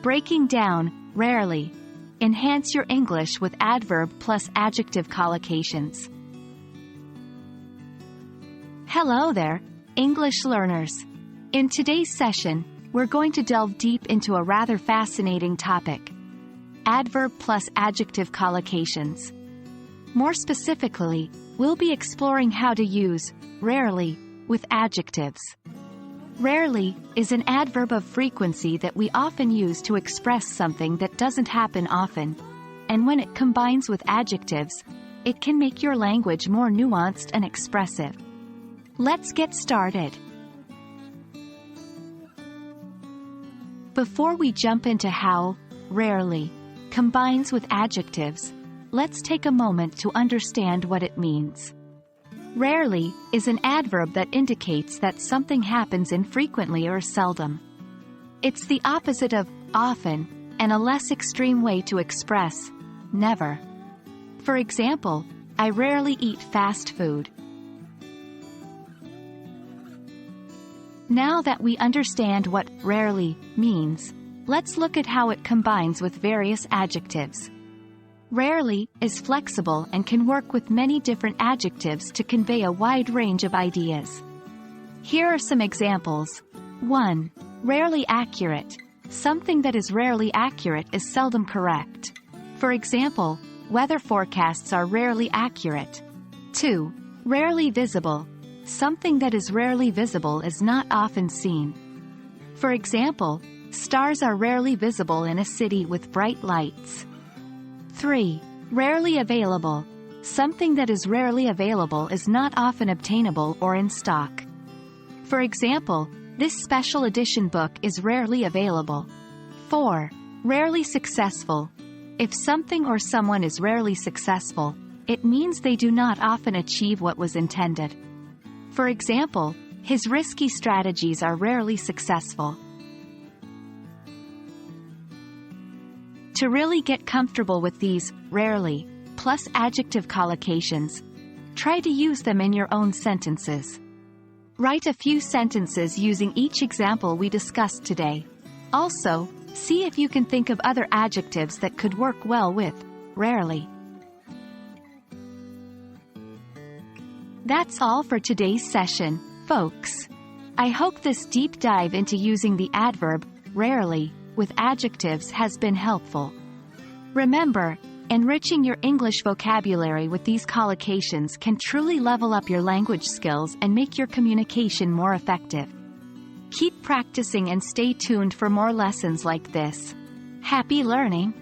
Breaking down, rarely. Enhance your English with adverb plus adjective collocations. Hello there, English learners. In today's session, we're going to delve deep into a rather fascinating topic: adverb plus adjective collocations. More specifically, we'll be exploring how to use rarely with adjectives. Rarely is an adverb of frequency that we often use to express something that doesn't happen often, and when it combines with adjectives, it can make your language more nuanced and expressive. Let's get started. Before we jump into how rarely combines with adjectives, let's take a moment to understand what it means. Rarely is an adverb that indicates that something happens infrequently or seldom. It's the opposite of often, and a less extreme way to express never. For example, I rarely eat fast food. Now that we understand what rarely means, let's look at how it combines with various adjectives. Rarely is flexible and can work with many different adjectives to convey a wide range of ideas. Here are some examples. 1. Rarely accurate. Something that is rarely accurate is seldom correct. For example, weather forecasts are rarely accurate. 2. Rarely visible. Something that is rarely visible is not often seen. For example, stars are rarely visible in a city with bright lights. 3. Rarely available. Something that is rarely available is not often obtainable or in stock. For example, this special edition book is rarely available. 4. Rarely successful. If something or someone is rarely successful, it means they do not often achieve what was intended. For example, his risky strategies are rarely successful. To really get comfortable with these rarely plus adjective collocations, try to use them in your own sentences. Write a few sentences using each example we discussed today. Also, see if you can think of other adjectives that could work well with rarely. That's all for today's session, folks. I hope this deep dive into using the adverb rarely with adjectives has been helpful. Remember, enriching your English vocabulary with these collocations can truly level up your language skills and make your communication more effective. Keep practicing and stay tuned for more lessons like this. Happy learning!